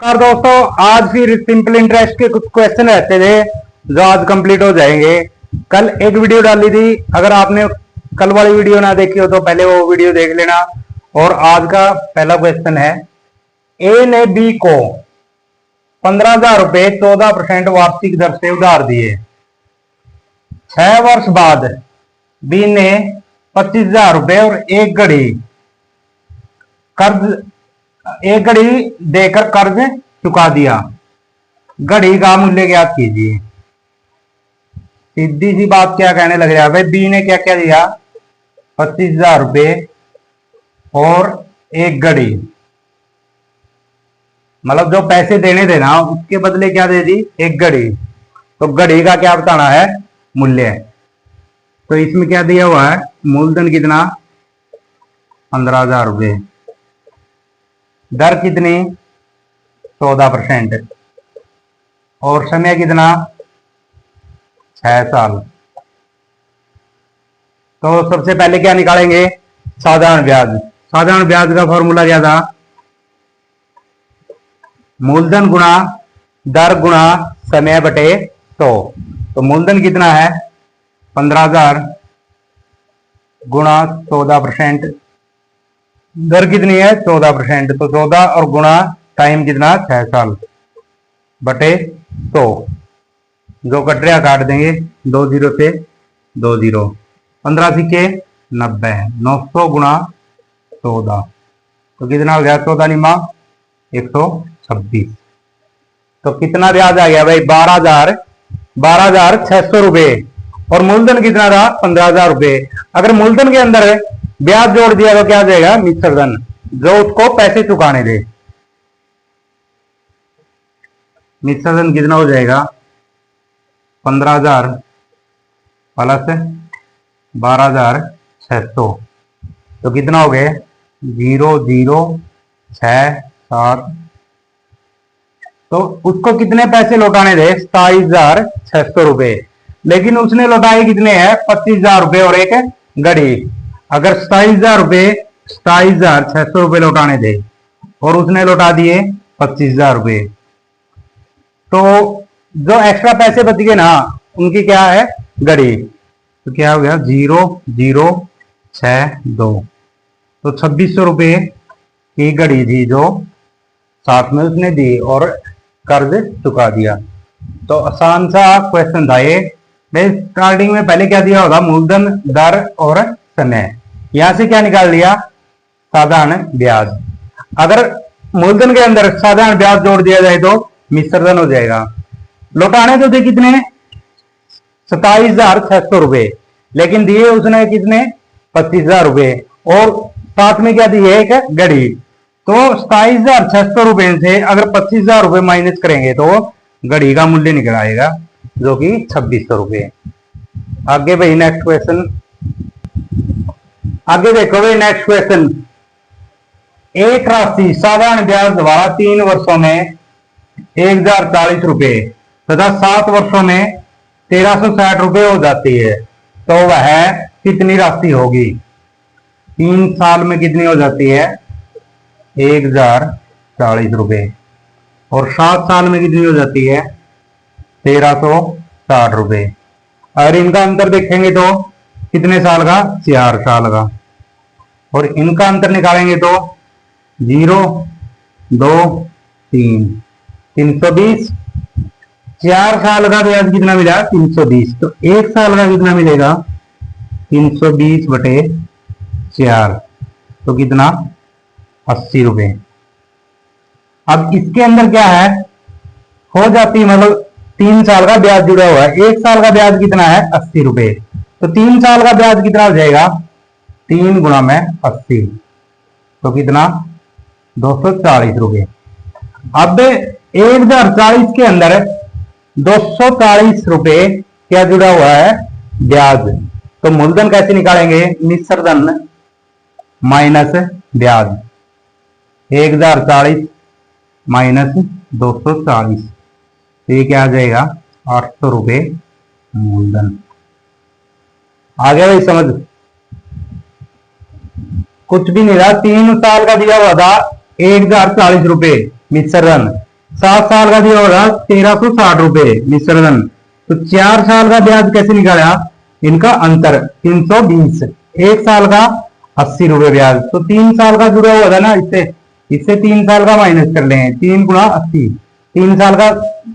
नमस्कार दोस्तों, आज फिर सिंपल इंटरेस्ट के कुछ क्वेश्चन रहते थे जो आज कंप्लीट हो जाएंगे। कल एक वीडियो डाली थी, अगर आपने कल वाली वीडियो ना देखी हो तो पहले वो वीडियो देख लेना। और आज का पहला क्वेश्चन है, ए ने बी को 15,000 रुपए 14% वार्षिक दर से उधार दिए। 6 वर्ष बाद बी ने 25,000 रुपए और एक घड़ी देकर कर्ज चुका दिया। घड़ी का मूल्य ज्ञात कीजिए। सीधी सी बात क्या कहने लग रहा है भाई, बी ने क्या क्या दिया, 25,000 रुपए और एक घड़ी, मतलब जो पैसे देने थे ना उसके बदले क्या दे दी, एक घड़ी। तो घड़ी का क्या बताना है, मूल्य। तो इसमें क्या दिया हुआ है, मूलधन कितना, 15,000 रुपए, दर कितनी, 14%, और समय कितना, 6 साल। तो सबसे पहले क्या निकालेंगे, साधारण ब्याज। साधारण ब्याज का फॉर्मूला क्या था, मूलधन गुणा दर गुणा समय बटे 100। तो मूलधन कितना है, 15,000 गुणा 14%, दर कितनी है, 14%। तो 14 और गुणा टाइम कितना, 6 साल बटे 100। जो कट रहा काट देंगे, 2 0 से 2 0, 15 सिक्के 90, 900 गुणा 14, तो कितना हो गया, 14 निमा 126। तो कितना ब्याज आ गया भाई, 12,600 रुपए, और मूलधन कितना था, 15,000 रुपए। अगर मूलधन के अंदर ब्याज जोड़ दिया तो क्या देगा, मिश्र धन, जो उसको पैसे चुकाने दे। मिश्र धन कितना हो जाएगा, 15,000 प्लस 12,600, तो कितना हो गए, 0 0 6 7। तो उसको कितने पैसे लौटाने थे, 27,600 रुपए, लेकिन उसने लौटाए कितने हैं, 25,000 रुपए और एक घड़ी। अगर 27,600 रुपए लौटाने थे और उसने लौटा दिए 25,000 रुपए, तो जो एक्स्ट्रा पैसे बच गए ना उनकी क्या है, घड़ी। तो क्या हो गया, 0 0 6 2, तो 2600 रुपए की घड़ी थी जो साथ में उसने दी और कर्ज चुका दिया। तो आसान सा क्वेश्चन था ये। स्टार्टिंग में पहले क्या दिया होगा, मूलधन दर और समय, यहां से क्या निकाल लिया, साधारण ब्याज। अगर मूलधन के अंदर साधारण ब्याज जोड़ दिया जाए तो मिश्र धन हो जाएगा। लौटाने तो थे कितने, 27,600 रुपए, लेकिन दिए उसने कितने, 25,000 रुपए, और साथ में क्या दिए, एक घड़ी। तो 27,600 रुपए से अगर 25,000 रुपए माइनस करेंगे तो घड़ी का मूल्य निकल आएगा, जो कि 2600 रुपए। आगे भाई नेक्स्ट क्वेश्चन, आगे देखो भाई नेक्स्ट क्वेश्चन। एक राशि साधारण ब्याज द्वारा 3 वर्षों में 1,040 रुपए तथा 7 वर्षों में 1,360 रुपए हो जाती है, तो वह कितनी राशि होगी। 3 साल में कितनी हो जाती है, 1,040 रुपए, और 7 साल में कितनी हो जाती है, 1,360 रुपए। अगर इनका अंतर देखेंगे तो कितने साल का, 4 साल का, और इनका अंतर निकालेंगे तो 0 2 3 320। 4 साल का ब्याज कितना मिला, 320। तो 1 साल का कितना मिलेगा, 320 बटे 4, तो कितना, 80 रुपए। अब इसके अंदर क्या है, हो जाती, मतलब 3 साल का ब्याज जुड़ा हुआ है, 1 साल का ब्याज कितना है, 80 रुपए। तो 3 साल का ब्याज कितना हो जाएगा, 3 गुणा में 80, तो कितना, 240 रुपए। अब 1,040 के अंदर 240 रुपए क्या जुड़ा हुआ है, ब्याज। तो मूलधन कैसे निकालेंगे, मिश्र धन माइनस ब्याज, 1,040 माइनस 240, तो ये क्या आ जाएगा, 800 रुपए मूलधन। आ गया भाई समझ, कुछ भी नहीं रहा। 3 साल का दिया हुआ था 1,040 रुपए मिश्रण, 7 साल का दिया होगा 1360 रुपए मिश्रधन। तो 4 साल का ब्याज कैसे निकाला, इनका अंतर 320, 1 साल का 80 रुपए ब्याज। तो 3 साल का जुड़ा हुआ था ना इससे, इससे 3 साल का माइनस कर लेंगे, 3 गुणा 80, 3 साल का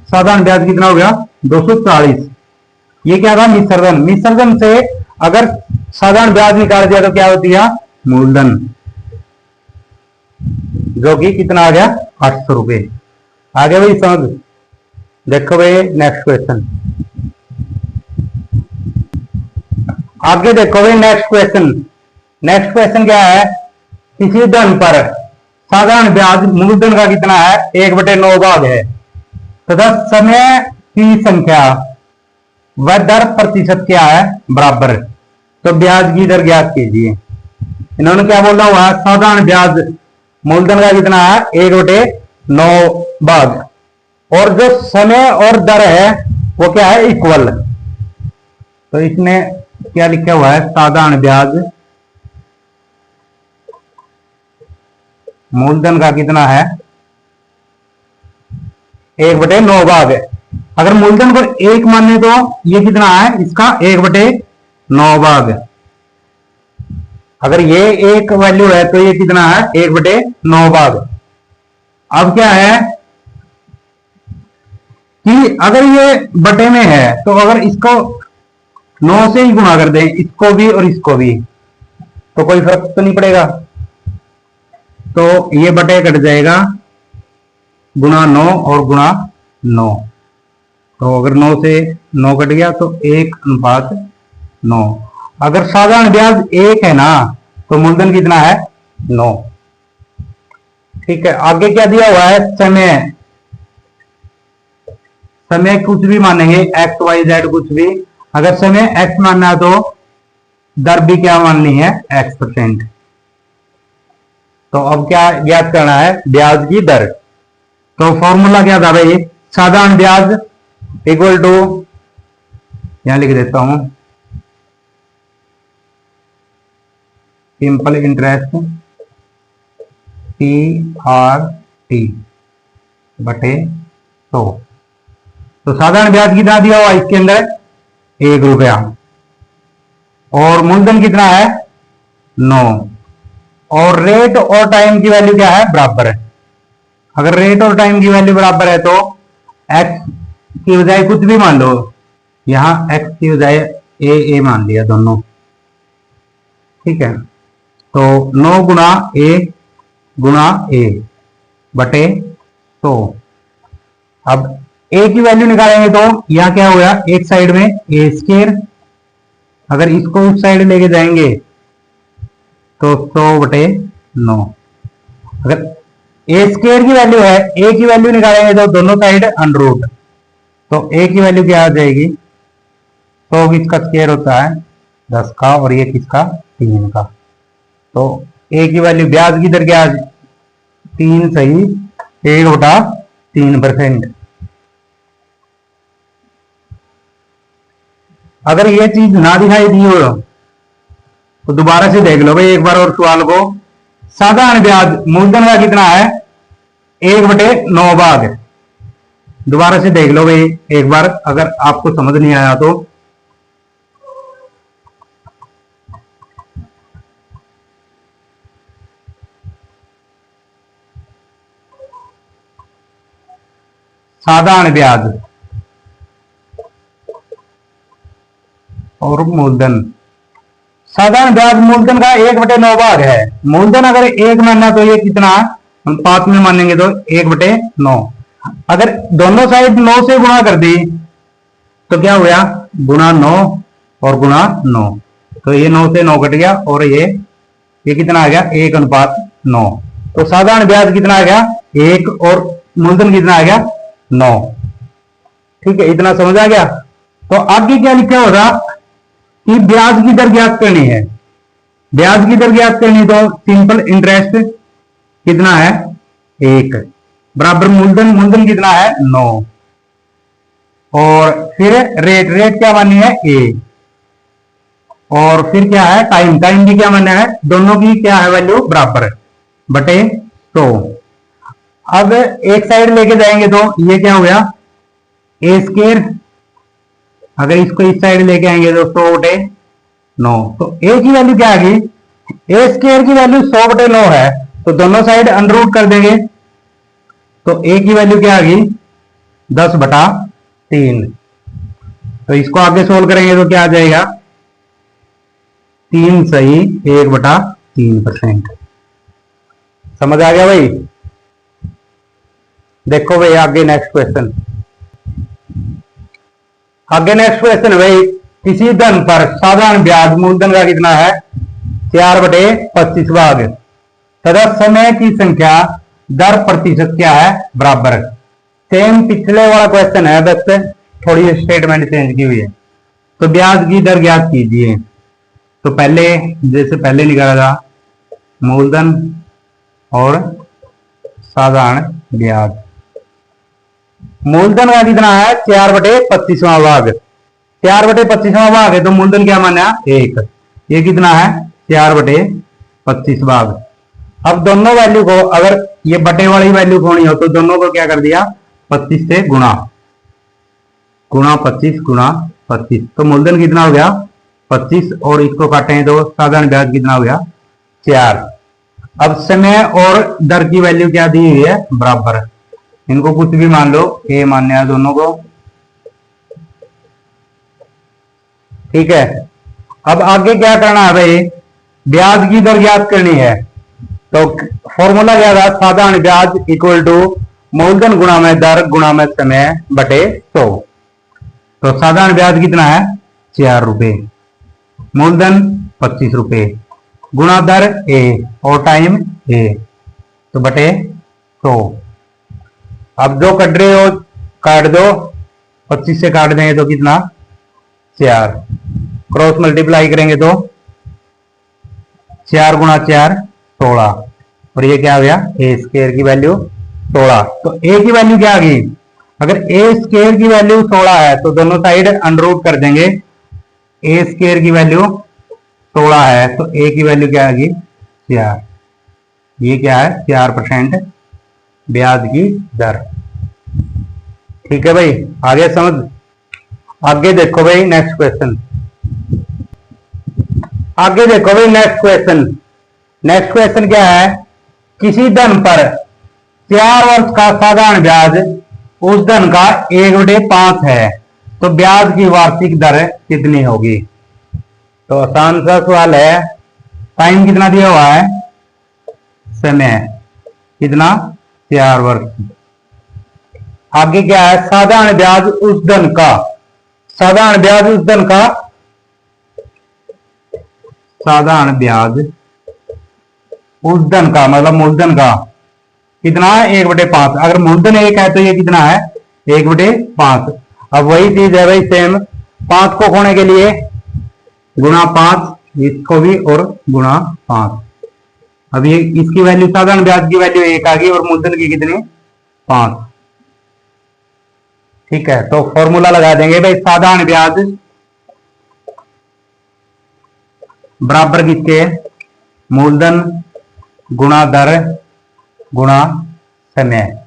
साधारण ब्याज कितना हो गया 240। ये क्या था मिश्रधन। मिश्रधन से अगर साधारण ब्याज निकाल दिया तो क्या होती है मूलधन, जो कि कितना आ गया 800 रुपए। आगे भाई समझ। देखो भाई नेक्स्ट क्वेश्चन, आगे देखो भाई नेक्स्ट क्वेश्चन। नेक्स्ट क्वेश्चन क्या है, किसी धन पर साधारण ब्याज मूलधन का कितना है 1/9 भाग है तथा समय की संख्या व दर प्रतिशत क्या है बराबर। तो ब्याज की दर ज्ञात कीजिए। इन्होंने क्या बोला हुआ है, साधारण ब्याज मूलधन का कितना है 1/9 भाग, और जो समय और दर है वो क्या है इक्वल। तो इसने क्या लिखा हुआ है, साधारण ब्याज मूलधन का कितना है 1/9 भाग है। अगर मूलधन को 1 माने तो ये कितना है इसका 1/9 भाग। अगर ये एक वैल्यू है तो ये कितना है 1/9 भाग। अब क्या है कि अगर ये बटे में है तो अगर इसको 9 से ही गुणा कर दें, इसको भी और इसको भी, तो कोई फर्क तो नहीं पड़ेगा। तो ये बटे कट जाएगा, गुणा 9 और गुणा 9। तो अगर 9 से 9 कट गया तो 1:9। अगर साधारण ब्याज 1 है ना तो मूलधन कितना है 9। ठीक है, आगे क्या दिया हुआ है, समय। समय कुछ भी मानेंगे, एक्स वाई जेड कुछ भी। अगर समय एक्स मानना है तो दर भी क्या माननी है x%। तो अब क्या ज्ञात करना है ब्याज की दर। तो फॉर्मूला क्या था भाई, साधारण ब्याज इक्वल टू, यहां लिख देता हूं, सिंपल इंटरेस्ट TRT बटे 100। तो साधारण ब्याज कितना दिया हुआ इसके अंदर 1 रुपया, और मूलधन कितना है 9, और रेट और टाइम की वैल्यू क्या है बराबर है। अगर रेट और टाइम की वैल्यू बराबर है तो x की बजाय कुछ भी मान लो, यहां x की बजाय ए मान लिया दोनों। ठीक है, तो 9 गुणा a बटे 100। अब a की वैल्यू निकालेंगे तो यहां क्या होगा, एक साइड में a², अगर इसको उस साइड लेके जाएंगे तो 100/9। अगर a² की वैल्यू है, a की वैल्यू निकालेंगे तो दोनों साइड √, तो a की वैल्यू क्या आ जाएगी, 100 किसका स्क्वायर होता है 10 का, और ये किसका 3 का। तो a की वैल्यू ब्याज की दर क्या 3 सही 1/3%। अगर ये चीज ना दिखाई दी हो तो दोबारा से देख लो भाई एक बार और सवाल को। साधारण ब्याज मूलधन का कितना है 1/9 भाग। दोबारा से देख लो भाई एक बार, अगर आपको समझ नहीं आया तो। साधारण ब्याज और मूलधन, साधारण ब्याज मूलधन का 1/9 भाग है। मूलधन अगर 1 मानना तो ये कितना, हम 5 में मानेंगे तो 1/9। अगर दोनों साइड 9 से गुणा कर दी तो क्या हो गया, गुणा 9 और गुणा 9। तो ये 9 से 9 कट गया, और ये कितना आ गया 1:9। तो साधारण ब्याज कितना आ गया 1, और मूलधन कितना आ गया 9। ठीक है, इतना समझ आ गया। तो आगे क्या लिखा होगा कि ब्याज की दर ज्ञात करनी है। ब्याज की दर ज्ञात करनी तो सिंपल इंटरेस्ट कितना है 1 बराबर मूलधन कितना है 9, और फिर रेट क्या मानी है a, और फिर क्या है टाइम की क्या मानना है, दोनों की क्या है वैल्यू बराबर बटे 100। अब एक साइड लेके जाएंगे तो ये क्या हो गया ए स्केयर, अगर इसको इस साइड लेके आएंगे तो 100/9, तो ए की वैल्यू क्या आ गई, ए स्केयर की वैल्यू 100/9 है, तो दोनों साइड अंडर रूट कर देंगे, तो ए की वैल्यू क्या आ गई 10/3। तो इसको आगे सोल्व करेंगे तो क्या आ जाएगा 3 सही 1/3%। समझ आ गया भाई। देखो भाई आगे नेक्स्ट क्वेश्चन, आगे नेक्स्ट क्वेश्चन है भाई, किसी धन पर साधारण ब्याज मूलधन का कितना है 4/25 भाग तथा समय की संख्या दर प्रतिशत क्या है बराबर। सेम पिछले वाला क्वेश्चन है, बस थोड़ी स्टेटमेंट चेंज की हुई है। तो ब्याज की दर ज्ञात कीजिए, तो पहले जैसे पहले निकाला था मूलधन और साधारण ब्याज। मूलधन का कितना है 4/25 भाग, 4/25 भाग है तो मूलधन क्या माना 1, ये कितना है 4/25 भाग। अब दोनों वैल्यू को अगर ये बटे वाली वैल्यू खोनी हो तो दोनों को क्या कर दिया 25 से गुणा 25 गुणा 25, तो मूलधन कितना हो गया 25 और इसको काटें तो साधारण ब्याज कितना हो गया 4। अब समय और दर की वैल्यू क्या दी हुई है बराबर, इनको कुछ भी मान लो ए मानने है दोनों को, ठीक है। अब आगे क्या करना है भाई, ब्याज की दर ज्ञात करनी है, तो फॉर्मूला क्या था साधारण ब्याज इक्वल टू मूलधन गुणा में दर गुणा में समय बटे 100। तो साधारण ब्याज कितना है 4 रुपए, मूलधन 25 रुपए गुणा दर ए और टाइम ए, तो बटे 100। अब जो कट रहे हो काट दो, 25 से काट देंगे तो कितना 4, क्रॉस मल्टीप्लाई करेंगे तो 4 गुणा 4 16, और ये क्या आ गया ए स्क्वायर की वैल्यू 16। तो ए की वैल्यू क्या आ गई, अगर ए स्क्वायर की वैल्यू 16 है तो दोनों साइड अंडर रूट कर देंगे, ए स्क्वायर की वैल्यू 16 है तो ए की वैल्यू क्या आ गई 4, ये क्या है 4% ब्याज की दर। ठीक है भाई, आगे समझ। आगे देखो भाई नेक्स्ट क्वेश्चन, आगे देखो भाई नेक्स्ट क्वेश्चन। नेक्स्ट क्वेश्चन क्या है, किसी धन पर 4 वर्ष का साधारण ब्याज उस धन का 1/5 है, तो ब्याज की वार्षिक दर कितनी होगी। तो आसान सा सवाल है, टाइम कितना दिया हुआ है, समय कितना 4 वर्ष। आगे क्या है, साधारण ब्याज उस धन का, साधारण ब्याज उस धन का, साधारण ब्याज उस धन का मतलब मूलधन का कितना है 1/5। अगर मूलधन 1 है तो ये कितना है 1/5। अब वही चीज है भाई सेम, 5 को खोने के लिए गुणा 5, इसको भी और गुणा 5। अब ये इसकी वैल्यू साधारण ब्याज की वैल्यू 1 आ गई और मूलधन की कितनी 5। ठीक है, तो फॉर्मूला लगा देंगे भाई, साधारण ब्याज बराबर किसके, मूलधन गुणा दर गुणा समय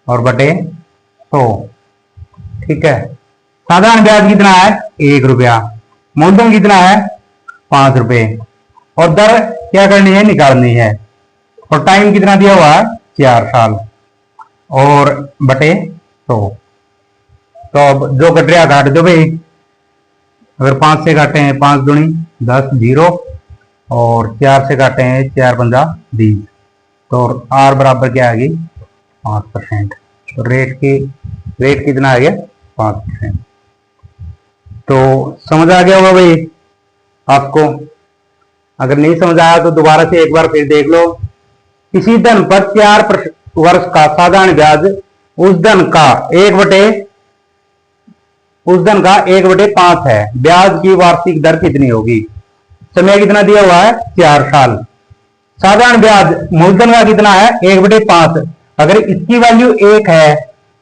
और बटे 100। ठीक है, साधारण ब्याज कितना है 1 रुपया, मूलधन कितना है 5 रुपए और दर क्या करनी है निकालनी है, और टाइम कितना दिया हुआ है 4 साल और बटे 100। तो अब जो कट रहा काट दो भाई, अगर 5 से काटे हैं 5 दूनी 10 0 और 4 से काटे हैं 4 पंजा 20, तो आर बराबर क्या आ गई 5%। तो रेट कितना आ गया 5%। तो समझ आ गया होगा भाई आपको, अगर नहीं समझ आया तो दोबारा से एक बार फिर देख लो। किसी धन पर 4 वर्ष का साधारण ब्याज उस धन का 1/5 है, ब्याज की वार्षिक दर कितनी होगी। समय कितना दिया हुआ है 4 साल। साधारण ब्याज मूलधन का कितना है 1/5, अगर इसकी वैल्यू 1 है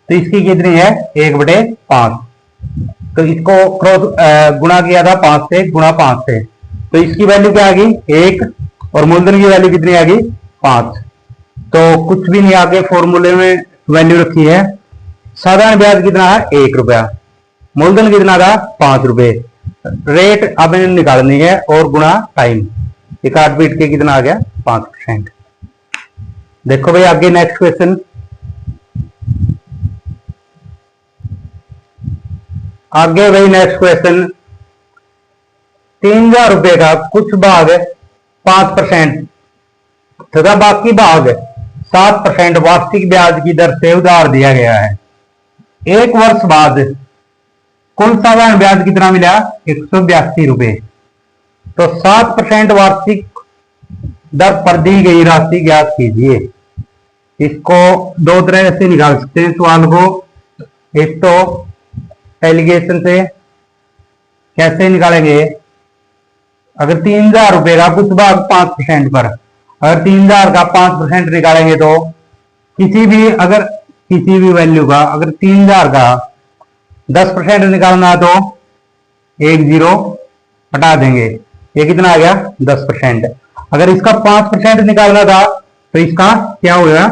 तो इसकी कितनी है 1/5। तो इसको क्रॉस गुणा किया था 5 से, गुणा 5 से, तो इसकी वैल्यू क्या आ गई 1 और मूलधन की वैल्यू कितनी आ गई 5। तो कुछ भी नहीं, आगे फॉर्मूले में वैल्यू रखी है। साधारण ब्याज कितना है? 1 रुपया। मूलधन कितना था? 5 रुपए। रेट अब निकालनी है और गुणा टाइम, ये काट पीट के कितना आ गया? 5%। देखो भाई आगे नेक्स्ट क्वेश्चन। आगे भाई नेक्स्ट क्वेश्चन, 3000 रुपए का कुछ भाग 5% तथा बाकी भाग 7% वार्षिक ब्याज की दर से उधार दिया गया है। एक वर्ष बाद कुल साधारण ब्याज कितना मिला? 182 रुपए। तो 7% वार्षिक दर पर दी गई राशि ज्ञात कीजिए। इसको दो तरह से निकाल सकते हैं सवाल को। एक तो एलिगेशन से कैसे निकालेंगे? अगर 3000 रुपए का कुछ भाग 5% पर, अगर 3000 का 5% निकालेंगे तो किसी भी वैल्यू का अगर 3000 का 10% निकालना तो एक जीरो हटा देंगे, ये कितना आ गया? 10%। अगर इसका 5% निकालना था तो इसका क्या होगा?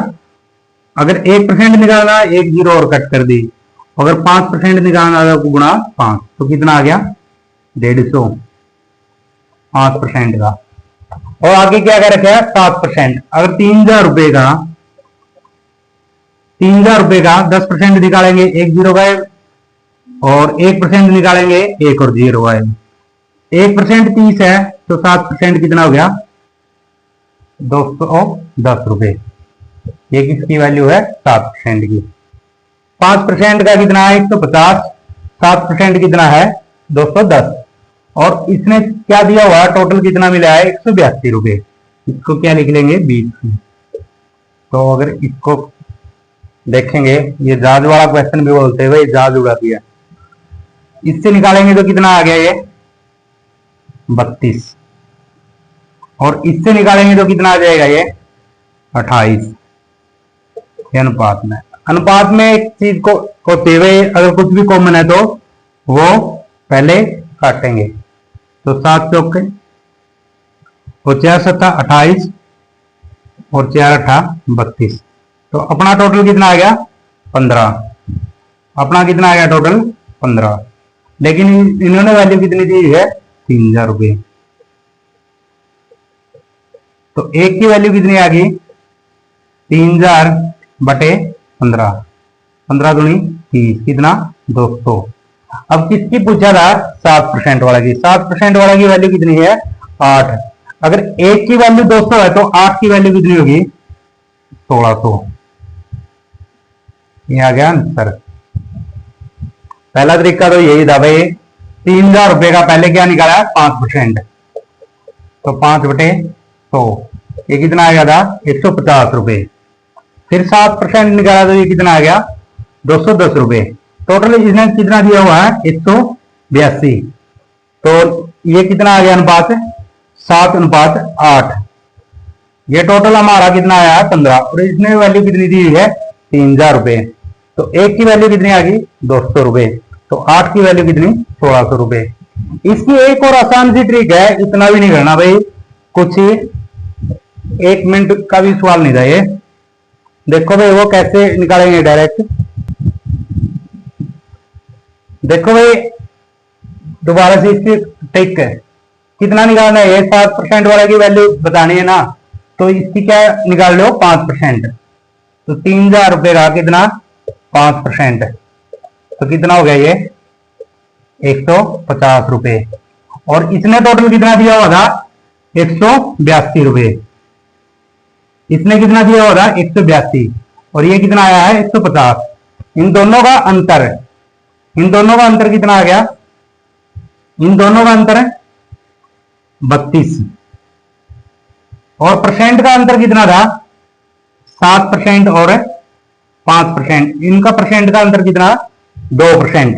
अगर 1% निकालना, एक जीरो और कट कर दी। अगर 5% निकालना था तो गुणा 5, तो कितना आ गया? 150, 5% का। और आगे क्या कह रखा है? 7%। अगर 3000 रुपए का 10% निकालेंगे, एक जीरो गायब, और 1% निकालेंगे, एक और जीरो गायब। 1% 30 है तो 7% कितना हो गया? 210 रुपए। ये किसकी वैल्यू है? 7% की। 5% का कितना है? 150। 7% कितना है? 210। और इसने क्या दिया हुआ? टोटल कितना मिला है? 182 रुपए। इसको क्या लिख लेंगे? 20। तो अगर इसको देखेंगे, ये जाज वाला क्वेश्चन भी बोलते हैं भाई, जाज उड़ा दिया। इससे निकालेंगे तो कितना आ गया? ये 32। और इससे निकालेंगे तो कितना आ जाएगा? ये 28। अनुपात में एक चीज को होते हुए अगर कुछ भी कॉमन है तो वो पहले काटेंगे। तो 7 चौके और 4 सत्ता 28 और 4 अठा 32। तो अपना टोटल कितना आ गया? 15। अपना कितना आ गया टोटल? 15। लेकिन इन्होंने वैल्यू कितनी दी है? 3000 रुपए। तो एक की वैल्यू कितनी आ गई? 3000 बटे 15। 15 दूनी 30, कितना? 200। अब किसकी पूछा था? 7% वाला की। 7% वाला की वैल्यू कितनी है? 8। अगर एक की वैल्यू 200 है तो 8 की वैल्यू कितनी होगी? 1600। ये आ गया आंसर। पहला तरीका तो यही था भाई, 3000 रुपए का पहले क्या निकाला? 5%। तो 5 बटे 100, ये कितना आ गया था? 150 रुपए। फिर 7% निकाला तो ये कितना आ गया? 210 रुपए। टोटल इसने कितना दिया हुआ है? 182। तो ये कितना आ गया अनुपात? 7:8। ये टोटल हमारा कितना आया? 15। और इसने वैल्यू कितनी दी है? 3000 रुपए। तो एक की वैल्यू कितनी आ गई? 200 रुपए। तो 8 की वैल्यू कितनी? 1600 रुपए। इसकी एक और आसान सी ट्रिक है, इतना भी नहीं करना भाई, कुछ ही 1 मिनट का भी सवाल नहीं था ये। देखो भाई वो कैसे निकालेंगे डायरेक्ट। देखो भाई दोबारा से इसकी ट्रिक है, कितना निकालना है? 7% वाले की वैल्यू बतानी है ना, तो इसकी क्या निकाल लो? 5%। तो 3000 रुपए का कितना? 5%। तो कितना हो गया? ये 150 रुपए। और इसने टोटल कितना दिया हुआ था? 182 रुपए। इसने कितना दिया हुआ था? 182। और ये कितना आया है? 150। इन दोनों का अंतर कितना आ गया? इन दोनों का अंतर है 32। और परसेंट का अंतर कितना था? 7% और 5%। इनका परसेंट का अंतर कितना? 2%।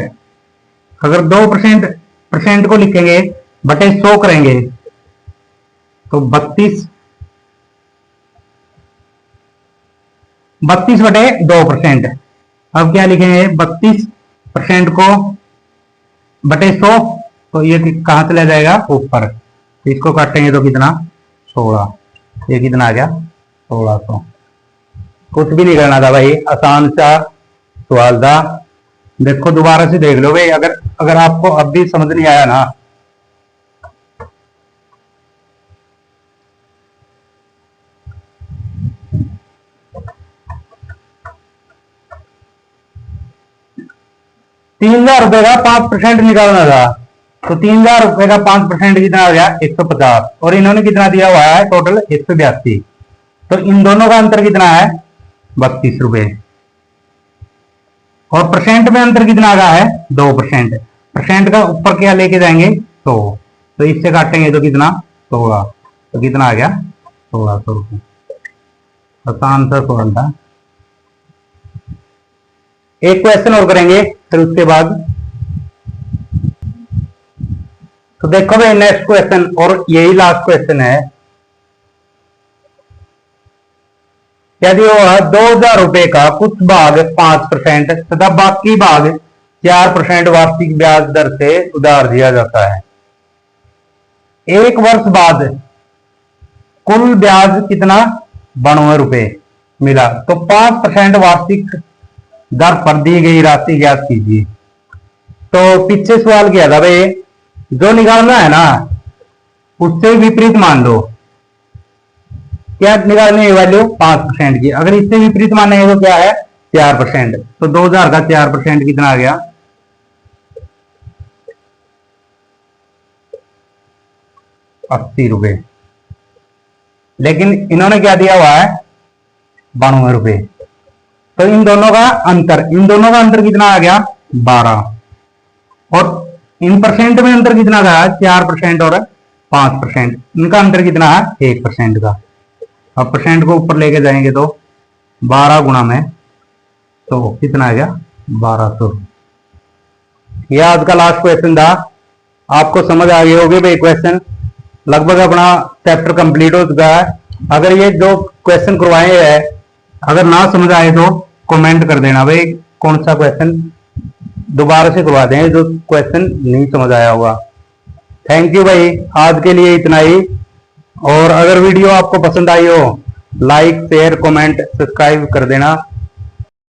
अगर 2% को लिखेंगे बटे 100 करेंगे तो 32 बटे 2%। अब क्या लिखेंगे? 32% को बटे 100, तो ये कहां चला जाएगा? ऊपर। तो इसको काटेंगे तो कितना? 16। ये कितना आ गया? 1600। कुछ भी नहीं करना था भाई, आसान सा सवाल था। देखो दोबारा से देख लो भाई, अगर अगर आपको अब भी समझ नहीं आया ना, ₹3000 का 5% निकालना था, तो ₹3000 का 5% कितना आ गया? 150। और इन्होंने कितना दिया हुआ है? टोटल 182। तो इन दोनों का अंतर कितना है? ₹32। और परसेंट में अंतर कितना आ गया है? 2%। परसेंट का ऊपर क्या लेके जाएंगे? 100। तो इससे काटेंगे तो कितना? 16। तो कितना आ गया? ₹1600। आसान सा सवाल था। एक क्वेश्चन और करेंगे फिर उसके बाद। तो देखो भाई नेक्स्ट क्वेश्चन, और यही लास्ट क्वेश्चन है। यदि वह ₹2000 का कुछ भाग 5% तथा बाकी भाग 4% वार्षिक ब्याज दर से उधार दिया जाता है, 1 वर्ष बाद कुल ब्याज कितना? ₹92 मिला, तो 5% वार्षिक दर पर दी गई राशि ज्ञात कीजिए। तो पीछे सवाल किया था भाई, जो निकालना है ना उससे विपरीत मान लो। क्या निकालनी है वैल्यू? 5% की। अगर इससे विपरीत मानेंगे तो क्या है? 4%। तो 2000 का 4% कितना आ गया? ₹80। लेकिन इन्होंने क्या दिया हुआ है? ₹92। तो इन दोनों का अंतर कितना आ गया? 12। और इन परसेंट में अंतर कितना गया? 4% और 5%। इनका अंतर कितना है? 1% का। अब परसेंट को ऊपर लेके जाएंगे तो 12 गुणा में, तो कितना आ गया? 1200। यह आज का लास्ट क्वेश्चन था। आपको समझ आ गई होगी भाई क्वेश्चन। लगभग अपना चैप्टर कंप्लीट हो चुका है। अगर ये जो क्वेश्चन करवाए हैं अगर ना समझ आए तो कमेंट कर देना भाई, कौन सा क्वेश्चन दोबारा से करवा दें जो क्वेश्चन नहीं समझ आया होगा। थैंक यू भाई, आज के लिए इतना ही। और अगर वीडियो आपको पसंद आई हो, लाइक शेयर कमेंट सब्सक्राइब कर देना।